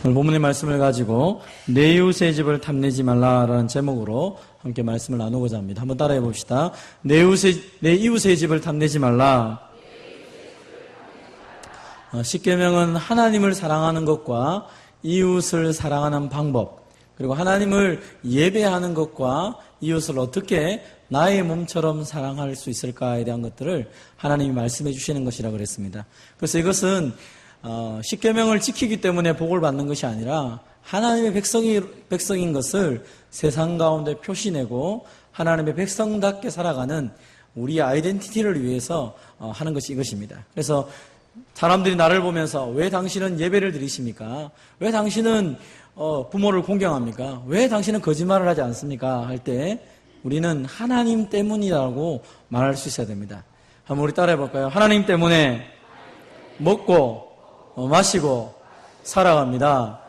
오늘 본문의 말씀을 가지고 내 이웃의 집을 탐내지 말라라는 제목으로 함께 말씀을 나누고자 합니다. 한번 따라해 봅시다. 내 이웃의 집을 탐내지 말라. 십계명은 하나님을 사랑하는 것과 이웃을 사랑하는 방법, 그리고 하나님을 예배하는 것과 이웃을 어떻게 나의 몸처럼 사랑할 수 있을까에 대한 것들을 하나님이 말씀해 주시는 것이라고 그랬습니다. 그래서 이것은 십계명을 지키기 때문에 복을 받는 것이 아니라 하나님의 백성인 것을 세상 가운데 표시내고 하나님의 백성답게 살아가는 우리의 아이덴티티를 위해서 하는 것이 이것입니다. 그래서 사람들이 나를 보면서 왜 당신은 예배를 드리십니까? 왜 당신은 부모를 공경합니까? 왜 당신은 거짓말을 하지 않습니까? 할 때 우리는 하나님 때문이라고 말할 수 있어야 됩니다. 한번 우리 따라해 볼까요? 하나님 때문에 먹고 마시고 살아갑니다.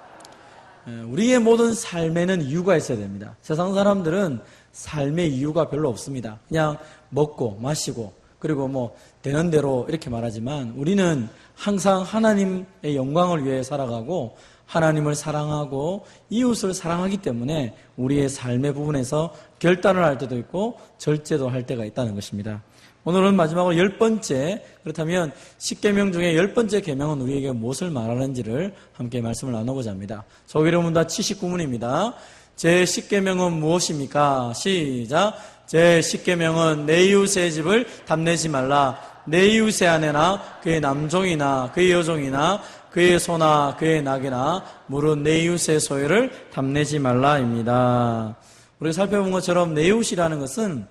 우리의 모든 삶에는 이유가 있어야 됩니다. 세상 사람들은 삶의 이유가 별로 없습니다. 그냥 먹고 마시고 그리고 되는 대로 이렇게 말하지만 우리는 항상 하나님의 영광을 위해 살아가고 하나님을 사랑하고 이웃을 사랑하기 때문에 우리의 삶의 부분에서 결단을 할 때도 있고 절제도 할 때가 있다는 것입니다. 오늘은 마지막으로 10번째, 그렇다면 10계명 중에 10번째 계명은 우리에게 무엇을 말하는지를 함께 말씀을 나누고자 합니다. 소개문답 79문입니다. 제 10계명은 무엇입니까? 시작. 제 10계명은 내 이웃의 집을 탐내지 말라. 내 이웃의 아내나 그의 남종이나 그의 여종이나 그의 소나 그의 낙이나 무릇 내 이웃의 소유를 탐내지 말라입니다. 우리가 살펴본 것처럼 내 이웃이라는 것은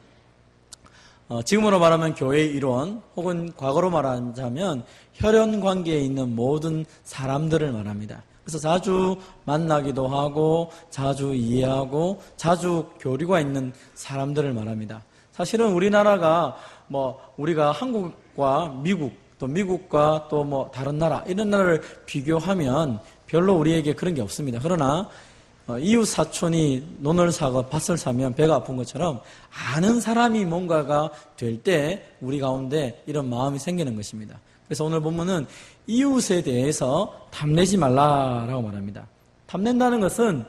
지금으로 말하면 교회의 일원 혹은 과거로 말하자면 혈연 관계에 있는 모든 사람들을 말합니다. 그래서 자주 만나기도 하고 자주 이해하고 자주 교류가 있는 사람들을 말합니다. 사실은 우리나라가 우리가 한국과 미국 또 미국과 또 다른 나라 이런 나라를 비교하면 별로 우리에게 그런 게 없습니다. 그러나 이웃 사촌이 논을 사고 밭을 사면 배가 아픈 것처럼 아는 사람이 뭔가가 될 때 우리 가운데 이런 마음이 생기는 것입니다. 그래서 오늘 본문은 이웃에 대해서 탐내지 말라라고 말합니다. 탐낸다는 것은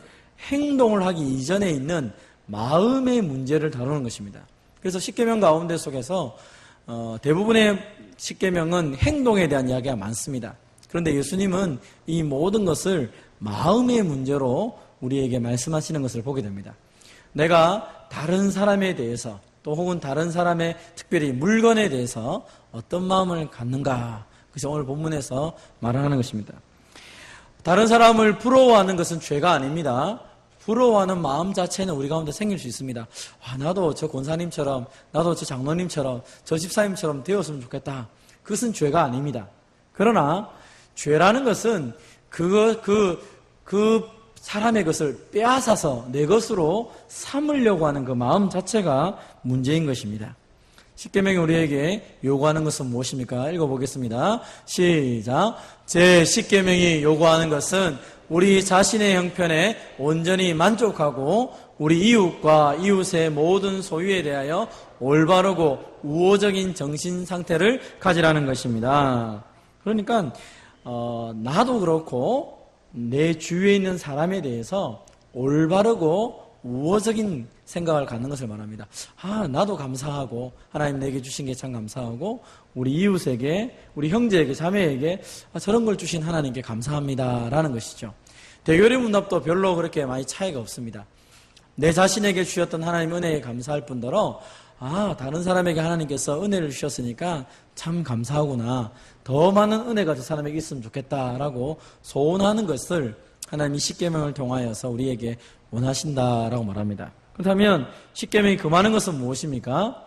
행동을 하기 이전에 있는 마음의 문제를 다루는 것입니다. 그래서 십계명 가운데 속에서 대부분의 십계명은 행동에 대한 이야기가 많습니다. 그런데 예수님은 이 모든 것을 마음의 문제로 우리에게 말씀하시는 것을 보게 됩니다. 내가 다른 사람에 대해서 또 혹은 다른 사람의 특별히 물건에 대해서 어떤 마음을 갖는가, 그것이 오늘 본문에서 말하는 것입니다. 다른 사람을 부러워하는 것은 죄가 아닙니다. 부러워하는 마음 자체는 우리 가운데 생길 수 있습니다. 나도 저 권사님처럼, 나도 저 장로님처럼, 저 집사님처럼 되었으면 좋겠다. 그것은 죄가 아닙니다. 그러나 죄라는 것은 그 사람의 것을 빼앗아서 내 것으로 삼으려고 하는 그 마음 자체가 문제인 것입니다. 십계명이 우리에게 요구하는 것은 무엇입니까? 읽어보겠습니다. 시작. 제 십계명이 요구하는 것은 우리 자신의 형편에 온전히 만족하고 우리 이웃과 이웃의 모든 소유에 대하여 올바르고 우호적인 정신 상태를 가지라는 것입니다. 그러니까 나도 그렇고 내 주위에 있는 사람에 대해서 올바르고 우호적인 생각을 갖는 것을 말합니다. 나도 감사하고 하나님 내게 주신 게 참 감사하고 우리 이웃에게, 우리 형제에게, 자매에게 저런 걸 주신 하나님께 감사합니다라는 것이죠. 대교리 문답도 별로 그렇게 많이 차이가 없습니다. 내 자신에게 주셨던 하나님 은혜에 감사할 뿐더러 다른 사람에게 하나님께서 은혜를 주셨으니까 참 감사하구나, 더 많은 은혜가 저 사람에게 있으면 좋겠다라고 소원하는 것을 하나님이 십계명을 통하여서 우리에게 원하신다라고 말합니다. 그렇다면 십계명이 금하는 것은 무엇입니까?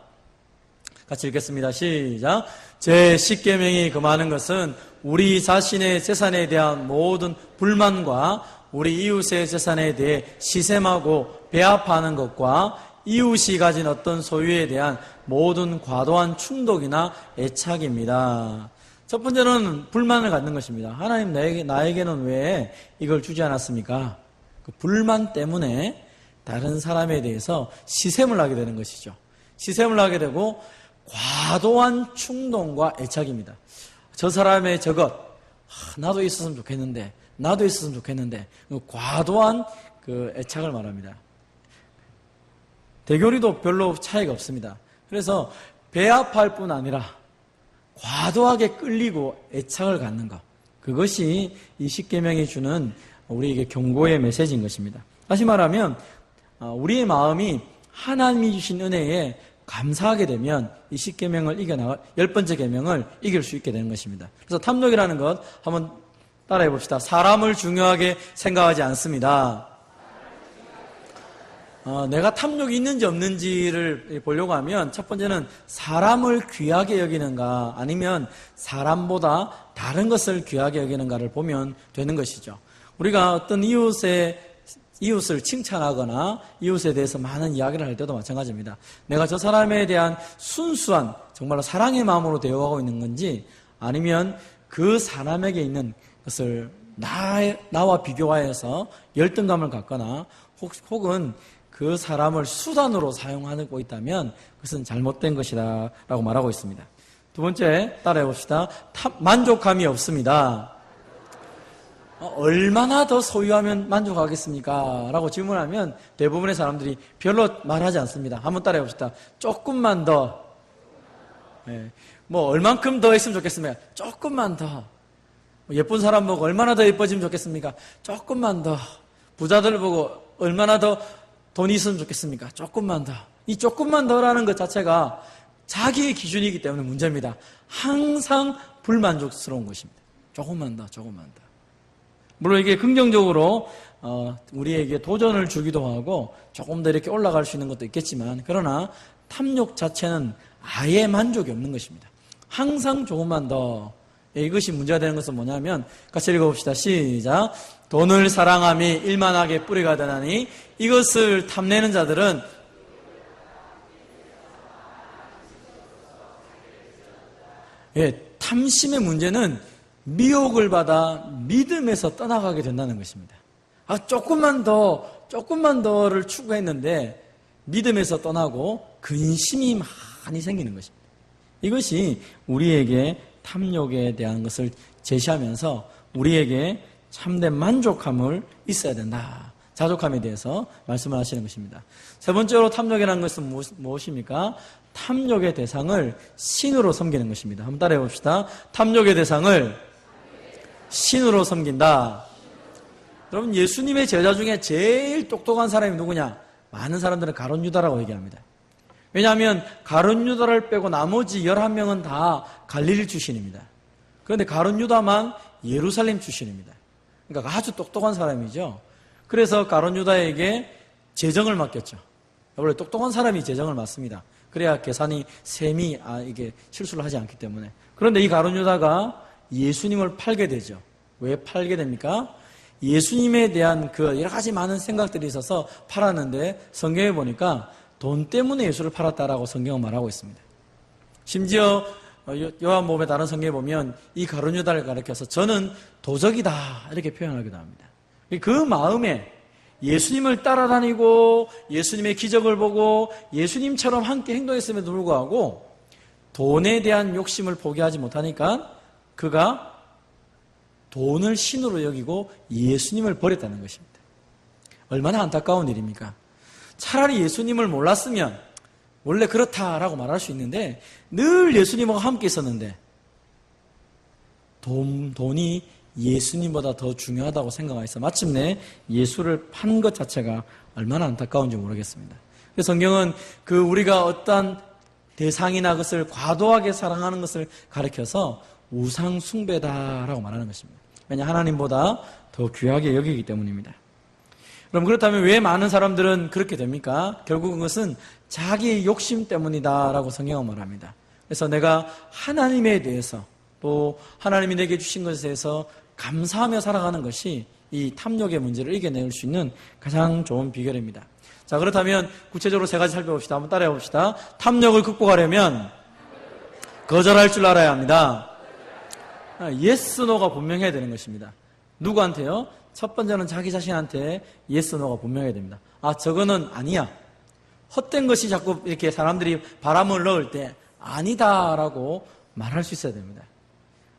같이 읽겠습니다. 시작. 제 십계명이 금하는 것은 우리 자신의 재산에 대한 모든 불만과 우리 이웃의 재산에 대해 시샘하고 배합하는 것과 이웃이 가진 어떤 소유에 대한 모든 과도한 충독이나 애착입니다. 첫 번째는 불만을 갖는 것입니다. 하나님 나에게는 왜 이걸 주지 않았습니까? 그 불만 때문에 다른 사람에 대해서 시샘을 하게 되는 것이죠. 시샘을 하게 되고 과도한 충동과 애착입니다. 저 사람의 저것 나도 있었으면 좋겠는데 나도 있었으면 좋겠는데, 과도한 그 애착을 말합니다. 대교리도 별로 차이가 없습니다. 그래서 배합할 뿐 아니라 과도하게 끌리고 애착을 갖는 것, 그것이 이 십계명이 주는 우리에게 경고의 메시지인 것입니다. 다시 말하면 우리의 마음이 하나님이 주신 은혜에 감사하게 되면 이 십계명을 이겨나갈 10번째 계명을 이길 수 있게 되는 것입니다. 그래서 탐욕이라는 것 한번 따라해 봅시다. 사람을 중요하게 생각하지 않습니다. 내가 탐욕이 있는지 없는지를 보려고 하면 첫 번째는 사람을 귀하게 여기는가 아니면 사람보다 다른 것을 귀하게 여기는가를 보면 되는 것이죠. 우리가 어떤 이웃을 칭찬하거나 이웃에 대해서 많은 이야기를 할 때도 마찬가지입니다. 내가 저 사람에 대한 순수한 정말로 사랑의 마음으로 대우하고 있는 건지 아니면 그 사람에게 있는 것을 나와 비교하여서 열등감을 갖거나 혹은 그 사람을 수단으로 사용하고 있다면 그것은 잘못된 것이다 라고 말하고 있습니다. 두 번째 따라해 봅시다. 만족감이 없습니다. 얼마나 더 소유하면 만족하겠습니까? 라고 질문하면 대부분의 사람들이 별로 말하지 않습니다. 한번 따라해 봅시다. 조금만 더. 얼만큼 더 했으면 좋겠습니까? 조금만 더. 예쁜 사람 보고 얼마나 더 예뻐지면 좋겠습니까? 조금만 더. 부자들 보고 얼마나 더 돈이 있으면 좋겠습니까? 조금만 더. 이 조금만 더라는 것 자체가 자기의 기준이기 때문에 문제입니다. 항상 불만족스러운 것입니다. 조금만 더, 조금만 더. 물론 이게 긍정적으로 우리에게 도전을 주기도 하고 조금 더 이렇게 올라갈 수 있는 것도 있겠지만 그러나 탐욕 자체는 아예 만족이 없는 것입니다. 항상 조금만 더. 이것이 문제가 되는 것은 뭐냐면 같이 읽어봅시다. 시작. 돈을 사랑함이 일만하게 뿌리가 되나니 이것을 탐내는 자들은 탐심의 문제는 미혹을 받아 믿음에서 떠나가게 된다는 것입니다. 조금만 더를 추구했는데 믿음에서 떠나고 근심이 많이 생기는 것입니다. 이것이 우리에게 탐욕에 대한 것을 제시하면서 우리에게 참된 만족함을 있어야 된다. 자족함에 대해서 말씀을 하시는 것입니다. 세 번째로 탐욕이라는 것은 무엇입니까? 탐욕의 대상을 신으로 섬기는 것입니다. 한번 따라해 봅시다. 탐욕의 대상을 신으로 섬긴다. 여러분, 예수님의 제자 중에 제일 똑똑한 사람이 누구냐? 많은 사람들은 가룟 유다라고 얘기합니다. 왜냐하면 가룟 유다를 빼고 나머지 11명은 다 갈릴리 출신입니다. 그런데 가룟 유다만 예루살렘 출신입니다. 그러니까 아주 똑똑한 사람이죠. 그래서 가룟 유다에게 재정을 맡겼죠. 원래 똑똑한 사람이 재정을 맡습니다. 그래야 계산이 셈이 이게 실수를 하지 않기 때문에. 그런데 이 가룟 유다가 예수님을 팔게 되죠. 왜 팔게 됩니까? 예수님에 대한 그 여러 가지 많은 생각들이 있어서 팔았는데 성경에 보니까 돈 때문에 예수를 팔았다라고 성경은 말하고 있습니다. 심지어 요한복음의 다른 성경에 보면 이 가룟 유다를 가리켜서 저는 도적이다 이렇게 표현하기도 합니다. 그 마음에 예수님을 따라다니고 예수님의 기적을 보고 예수님처럼 함께 행동했음에도 불구하고 돈에 대한 욕심을 포기하지 못하니까 그가 돈을 신으로 여기고 예수님을 버렸다는 것입니다. 얼마나 안타까운 일입니까? 차라리 예수님을 몰랐으면 원래 그렇다라고 말할 수 있는데 늘 예수님과 함께 있었는데 돈이 예수님보다 더 중요하다고 생각해서 마침내 예수를 판 것 자체가 얼마나 안타까운지 모르겠습니다. 그래서 성경은 우리가 어떤 대상이나 것을 과도하게 사랑하는 것을 가리켜서 우상 숭배다라고 말하는 것입니다. 왜냐 하나님보다 더 귀하게 여기기 때문입니다. 그럼 그렇다면 왜 많은 사람들은 그렇게 됩니까? 결국은 그것은 자기의 욕심 때문이다라고 성경은 말합니다. 그래서 내가 하나님에 대해서 또 하나님이 내게 주신 것에 대해서 감사하며 살아가는 것이 이 탐욕의 문제를 이겨낼 수 있는 가장 좋은 비결입니다. 자, 그렇다면 구체적으로 세 가지 살펴봅시다. 한번 따라해 봅시다. 탐욕을 극복하려면 거절할 줄 알아야 합니다. 예스, 노가 분명해야 되는 것입니다. 누구한테요? 첫 번째는 자기 자신한테 예스, 노가 분명해야 됩니다. 저거는 아니야. 헛된 것이 자꾸 이렇게 사람들이 바람을 넣을 때 아니다라고 말할 수 있어야 됩니다.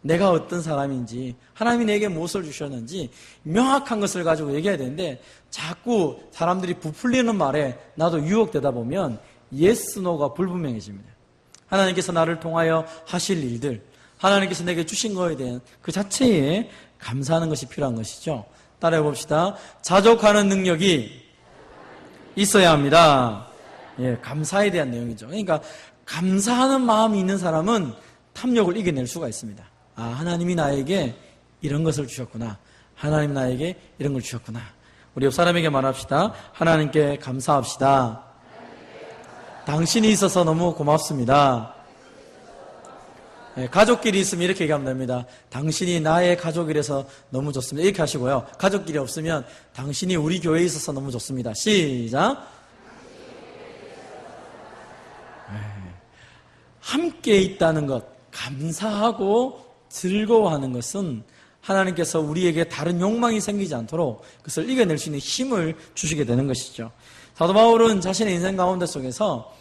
내가 어떤 사람인지, 하나님이 내게 무엇을 주셨는지 명확한 것을 가지고 얘기해야 되는데 자꾸 사람들이 부풀리는 말에 나도 유혹되다 보면 예스, 노가 불분명해집니다. 하나님께서 나를 통하여 하실 일들, 하나님께서 내게 주신 거에 대한 그 자체에 감사하는 것이 필요한 것이죠. 따라해 봅시다. 자족하는 능력이 있어야 합니다. 예, 감사에 대한 내용이죠. 그러니까 감사하는 마음이 있는 사람은 탐욕을 이겨낼 수가 있습니다. 아, 하나님이 나에게 이런 것을 주셨구나. 하나님 나에게 이런 걸 주셨구나. 우리 옆 사람에게 말합시다. 하나님께 감사합시다. 당신이 있어서 너무 고맙습니다. 네, 가족끼리 있으면 이렇게 얘기하면 됩니다. 당신이 나의 가족이라서 너무 좋습니다. 이렇게 하시고요. 가족끼리 없으면 당신이 우리 교회에 있어서 너무 좋습니다. 시작. 네. 함께 있다는 것, 감사하고 즐거워하는 것은 하나님께서 우리에게 다른 욕망이 생기지 않도록 그것을 이겨낼 수 있는 힘을 주시게 되는 것이죠. 사도 바울은 자신의 인생 가운데 속에서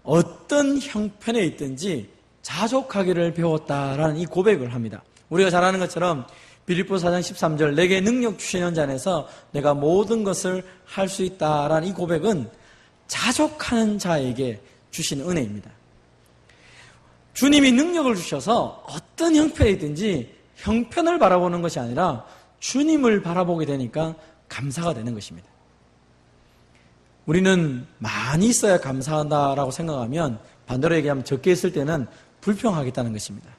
어떤 형편에 있든지 자족하기를 배웠다라는 이 고백을 합니다. 우리가 잘 아는 것처럼 빌립보서 4장 13절 내게 능력 주시는 자 안에서 내가 모든 것을 할 수 있다라는 이 고백은 자족하는 자에게 주신 은혜입니다. 주님이 능력을 주셔서 어떤 형편에 있든지 형편을 바라보는 것이 아니라 주님을 바라보게 되니까 감사가 되는 것입니다. 우리는 많이 있어야 감사한다라고 생각하면 반대로 얘기하면 적게 있을 때는 불평하겠다는 것입니다.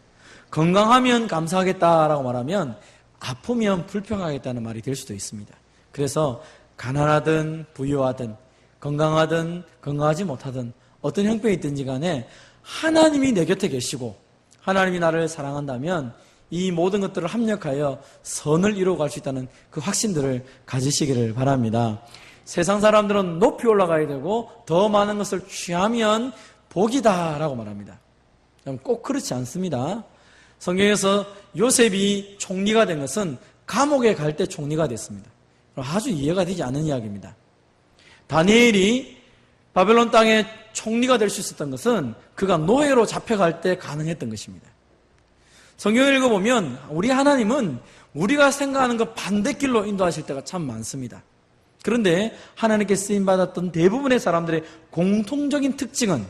건강하면 감사하겠다라고 말하면 아프면 불평하겠다는 말이 될 수도 있습니다. 그래서 가난하든 부유하든 건강하든 건강하지 못하든 어떤 형편이 있든지 간에 하나님이 내 곁에 계시고 하나님이 나를 사랑한다면 이 모든 것들을 합력하여 선을 이루어갈 수 있다는 그 확신들을 가지시기를 바랍니다. 세상 사람들은 높이 올라가야 되고 더 많은 것을 취하면 복이다라고 말합니다. 꼭 그렇지 않습니다. 성경에서 요셉이 총리가 된 것은 감옥에 갈 때 총리가 됐습니다. 아주 이해가 되지 않는 이야기입니다. 다니엘이 바벨론 땅에 총리가 될 수 있었던 것은 그가 노예로 잡혀갈 때 가능했던 것입니다. 성경을 읽어보면 우리 하나님은 우리가 생각하는 것 반대길로 인도하실 때가 참 많습니다. 그런데 하나님께 쓰임받았던 대부분의 사람들의 공통적인 특징은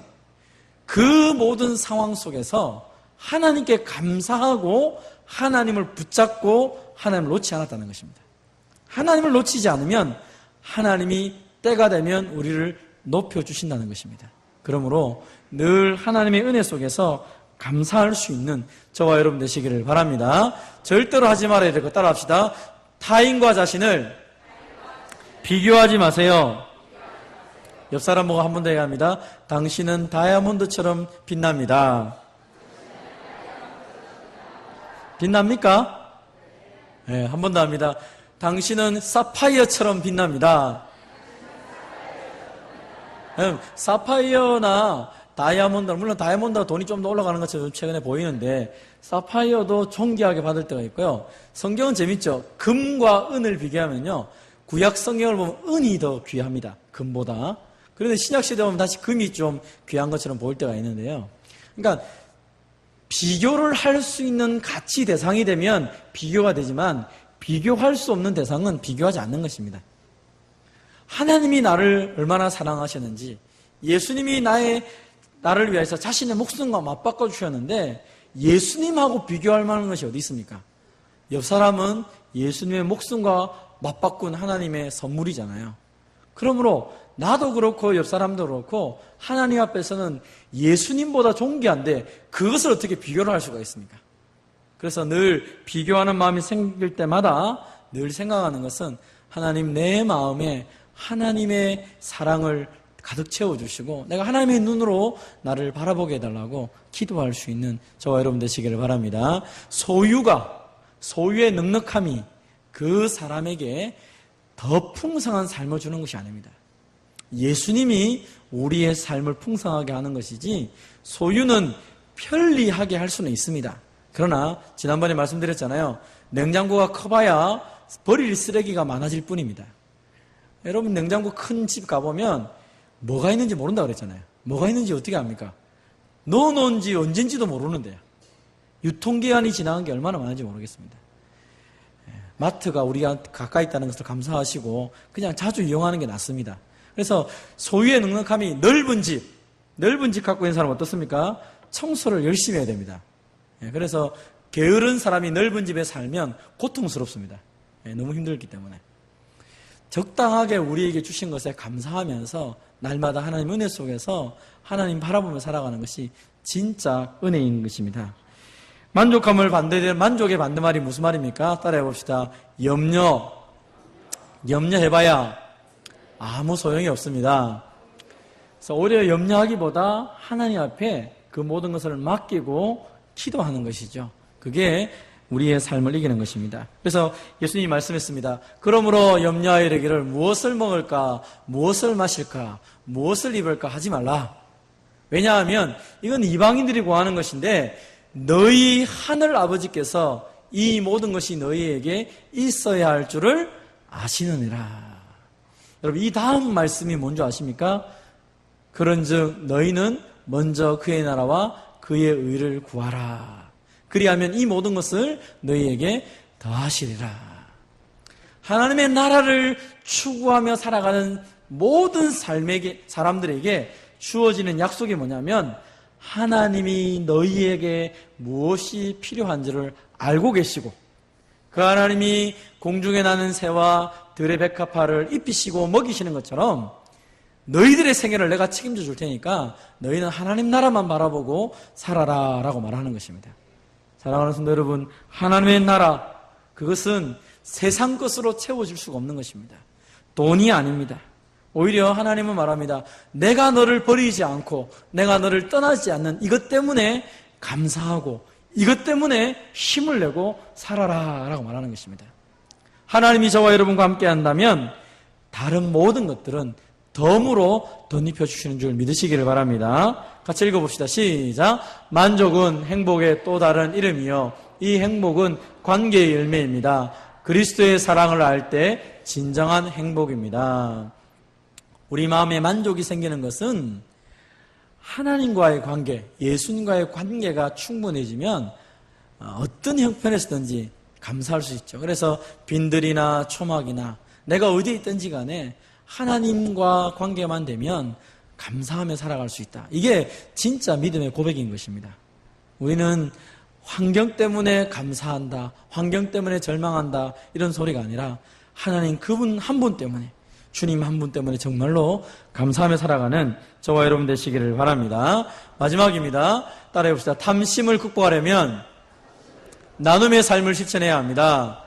그 모든 상황 속에서 하나님께 감사하고 하나님을 붙잡고 하나님을 놓지 않았다는 것입니다. 하나님을 놓치지 않으면 하나님이 때가 되면 우리를 높여주신다는 것입니다. 그러므로 늘 하나님의 은혜 속에서 감사할 수 있는 저와 여러분 되시기를 바랍니다. 절대로 하지 말아야 될 것 따라합시다. 타인과 자신을 비교하지 마세요. 옆 사람 보고 한 번 더 얘기합니다. 당신은 다이아몬드처럼 빛납니다. 빛납니까? 네, 한 번 더 합니다. 당신은 사파이어처럼 빛납니다. 네, 사파이어나 다이아몬드, 물론 다이아몬드가 돈이 좀 더 올라가는 것처럼 최근에 보이는데 사파이어도 존귀하게 받을 때가 있고요. 성경은 재밌죠. 금과 은을 비교하면요. 구약 성경을 보면 은이 더 귀합니다. 금보다. 그런데 신약시대 보면 다시 금이 좀 귀한 것처럼 보일 때가 있는데요. 그러니까 비교를 할 수 있는 가치 대상이 되면 비교가 되지만 비교할 수 없는 대상은 비교하지 않는 것입니다. 하나님이 나를 얼마나 사랑하셨는지 예수님이 나를 위해서 자신의 목숨과 맞바꿔 주셨는데 예수님하고 비교할 만한 것이 어디 있습니까? 옆 사람은 예수님의 목숨과 맞바꾼 하나님의 선물이잖아요. 그러므로 나도 그렇고 옆 사람도 그렇고 하나님 앞에서는 예수님보다 존귀한데 그것을 어떻게 비교를 할 수가 있습니까? 그래서 늘 비교하는 마음이 생길 때마다 늘 생각하는 것은 하나님 내 마음에 하나님의 사랑을 가득 채워주시고 내가 하나님의 눈으로 나를 바라보게 해달라고 기도할 수 있는 저와 여러분 되시기를 바랍니다. 소유의 넉넉함이 그 사람에게 더 풍성한 삶을 주는 것이 아닙니다. 예수님이 우리의 삶을 풍성하게 하는 것이지 소유는 편리하게 할 수는 있습니다. 그러나 지난번에 말씀드렸잖아요. 냉장고가 커봐야 버릴 쓰레기가 많아질 뿐입니다. 여러분 냉장고 큰 집 가보면 뭐가 있는지 모른다고 그랬잖아요. 뭐가 있는지 어떻게 압니까? 넣어놓은 지 언젠지도 모르는데요. 유통기한이 지나간 게 얼마나 많은지 모르겠습니다. 마트가 우리가 가까이 있다는 것을 감사하시고 그냥 자주 이용하는 게 낫습니다. 그래서 소유의 넉넉함이 넓은 집 갖고 있는 사람은 어떻습니까? 청소를 열심히 해야 됩니다. 그래서 게으른 사람이 넓은 집에 살면 고통스럽습니다. 너무 힘들기 때문에. 적당하게 우리에게 주신 것에 감사하면서 날마다 하나님 은혜 속에서 하나님 바라보며 살아가는 것이 진짜 은혜인 것입니다. 만족함을 반대되는 만족의 반대말이 무슨 말입니까? 따라해 봅시다. 염려해봐야 아무 소용이 없습니다. 그래서 오히려 염려하기보다 하나님 앞에 그 모든 것을 맡기고 기도하는 것이죠. 그게 우리의 삶을 이기는 것입니다. 그래서 예수님이 말씀했습니다. 그러므로 염려하여 이르기를 무엇을 먹을까, 무엇을 마실까, 무엇을 입을까 하지 말라. 왜냐하면 이건 이방인들이 구하는 것인데 너희 하늘 아버지께서 이 모든 것이 너희에게 있어야 할 줄을 아시느니라. 여러분, 이 다음 말씀이 뭔지 아십니까? 그런즉 너희는 먼저 그의 나라와 그의 의를 구하라. 그리하면 이 모든 것을 너희에게 더하시리라. 하나님의 나라를 추구하며 살아가는 모든 사람들에게 주어지는 약속이 뭐냐면 하나님이 너희에게 무엇이 필요한지를 알고 계시고 그 하나님이 공중에 나는 새와 들의 백합화를 입히시고 먹이시는 것처럼 너희들의 생애를 내가 책임져 줄 테니까 너희는 하나님 나라만 바라보고 살아라 라고 말하는 것입니다. 사랑하는 성도 여러분, 하나님의 나라, 그것은 세상 것으로 채워질 수가 없는 것입니다. 돈이 아닙니다. 오히려 하나님은 말합니다. 내가 너를 버리지 않고 내가 너를 떠나지 않는 이것 때문에 감사하고 이것 때문에 힘을 내고 살아라 라고 말하는 것입니다. 하나님이 저와 여러분과 함께 한다면 다른 모든 것들은 덤으로 덧입혀주시는 줄 믿으시기를 바랍니다. 같이 읽어봅시다. 시작. 만족은 행복의 또 다른 이름이요 이 행복은 관계의 열매입니다. 그리스도의 사랑을 알 때 진정한 행복입니다. 우리 마음에 만족이 생기는 것은 하나님과의 관계, 예수님과의 관계가 충분해지면 어떤 형편에서든지 감사할 수 있죠. 그래서 빈들이나 초막이나 내가 어디에 있든지 간에 하나님과 관계만 되면 감사하며 살아갈 수 있다. 이게 진짜 믿음의 고백인 것입니다. 우리는 환경 때문에 감사한다, 환경 때문에 절망한다 이런 소리가 아니라 하나님 그분 한 분 때문에, 주님 한 분 때문에 정말로 감사하며 살아가는 저와 여러분 되시기를 바랍니다. 마지막입니다. 따라해 봅시다. 탐심을 극복하려면 나눔의 삶을 실천해야 합니다.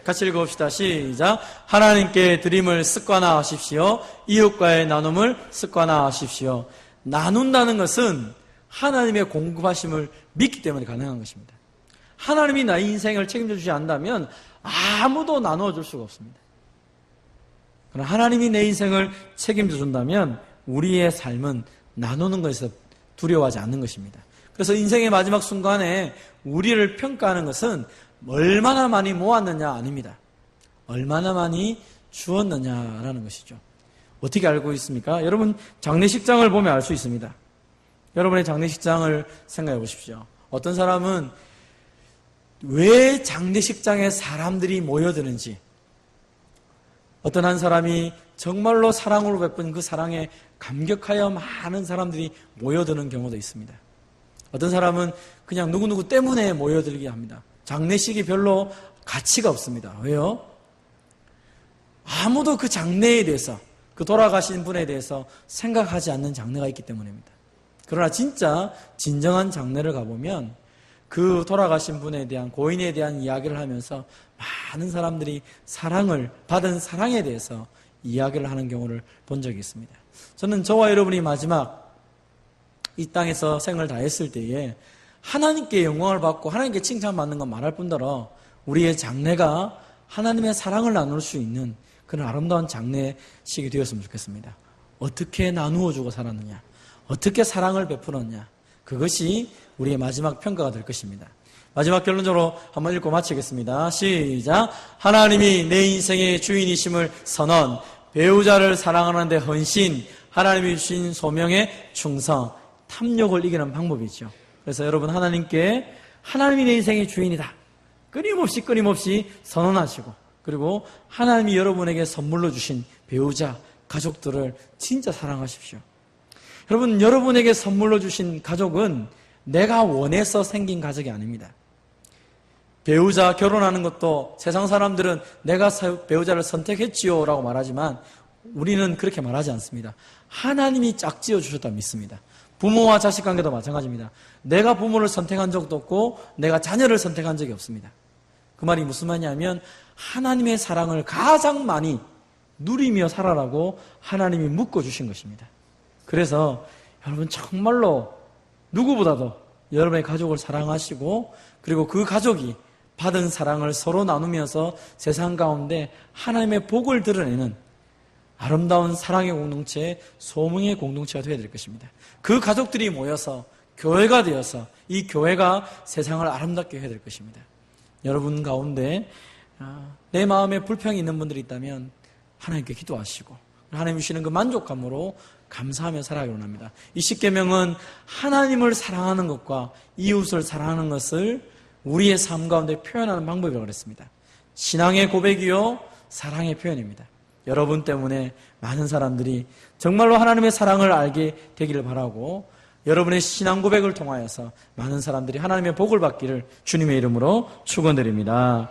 같이 읽어봅시다. 시작. 하나님께 드림을 습관화하십시오. 이웃과의 나눔을 습관화하십시오. 나눈다는 것은 하나님의 공급하심을 믿기 때문에 가능한 것입니다. 하나님이 나의 인생을 책임져 주지 않는다면 아무도 나누어 줄 수가 없습니다. 그러나 하나님이 내 인생을 책임져 준다면 우리의 삶은 나누는 것에서 두려워하지 않는 것입니다. 그래서 인생의 마지막 순간에 우리를 평가하는 것은 얼마나 많이 모았느냐 아닙니다. 얼마나 많이 주었느냐라는 것이죠. 어떻게 알고 있습니까? 여러분 장례식장을 보면 알 수 있습니다. 여러분의 장례식장을 생각해 보십시오. 어떤 사람은 왜 장례식장에 사람들이 모여드는지, 어떤 한 사람이 정말로 사랑으로 베푼 그 사랑에 감격하여 많은 사람들이 모여드는 경우도 있습니다. 어떤 사람은 그냥 누구누구 때문에 모여들게 합니다. 장례식이 별로 가치가 없습니다. 왜요? 아무도 그 장례에 대해서, 그 돌아가신 분에 대해서 생각하지 않는 장례가 있기 때문입니다. 그러나 진짜 진정한 장례를 가보면 그 돌아가신 분에 대한, 고인에 대한 이야기를 하면서 많은 사람들이 사랑을 받은 사랑에 대해서 이야기를 하는 경우를 본 적이 있습니다. 저는 저와 여러분이 마지막 이 땅에서 생을 다했을 때에 하나님께 영광을 받고 하나님께 칭찬받는 건 말할 뿐더러 우리의 장래가 하나님의 사랑을 나눌 수 있는 그런 아름다운 장례식이 되었으면 좋겠습니다. 어떻게 나누어 주고 살았느냐, 어떻게 사랑을 베풀었냐, 그것이 우리의 마지막 평가가 될 것입니다. 마지막 결론적으로 한번 읽고 마치겠습니다. 시작. 하나님이 내 인생의 주인이심을 선언, 배우자를 사랑하는 데 헌신, 하나님이 주신 소명에 충성, 탐욕을 이기는 방법이죠. 그래서 여러분 하나님께 하나님이 내 인생의 주인이다. 끊임없이 선언하시고, 그리고 하나님이 여러분에게 선물로 주신 배우자, 가족들을 진짜 사랑하십시오. 여러분, 여러분에게 선물로 주신 가족은 내가 원해서 생긴 가족이 아닙니다. 배우자 결혼하는 것도 세상 사람들은 내가 배우자를 선택했지요 라고 말하지만 우리는 그렇게 말하지 않습니다. 하나님이 짝지어 주셨다 믿습니다. 부모와 자식 관계도 마찬가지입니다. 내가 부모를 선택한 적도 없고 내가 자녀를 선택한 적이 없습니다. 그 말이 무슨 말이냐면 하나님의 사랑을 가장 많이 누리며 살아라고 하나님이 묶어주신 것입니다. 그래서 여러분 정말로 누구보다도 여러분의 가족을 사랑하시고, 그리고 그 가족이 받은 사랑을 서로 나누면서 세상 가운데 하나님의 복을 드러내는 아름다운 사랑의 공동체, 소망의 공동체가 되어야 될 것입니다. 그 가족들이 모여서 교회가 되어서 이 교회가 세상을 아름답게 해야 될 것입니다. 여러분 가운데 내 마음에 불평이 있는 분들이 있다면 하나님께 기도하시고 하나님 주시는 그 만족감으로 감사하며 살아가기 원합니다. 이 십계명은 하나님을 사랑하는 것과 이웃을 사랑하는 것을 우리의 삶 가운데 표현하는 방법이라고 그랬습니다. 신앙의 고백이요 사랑의 표현입니다. 여러분 때문에 많은 사람들이 정말로 하나님의 사랑을 알게 되기를 바라고, 여러분의 신앙 고백을 통하여서 많은 사람들이 하나님의 복을 받기를 주님의 이름으로 축원드립니다.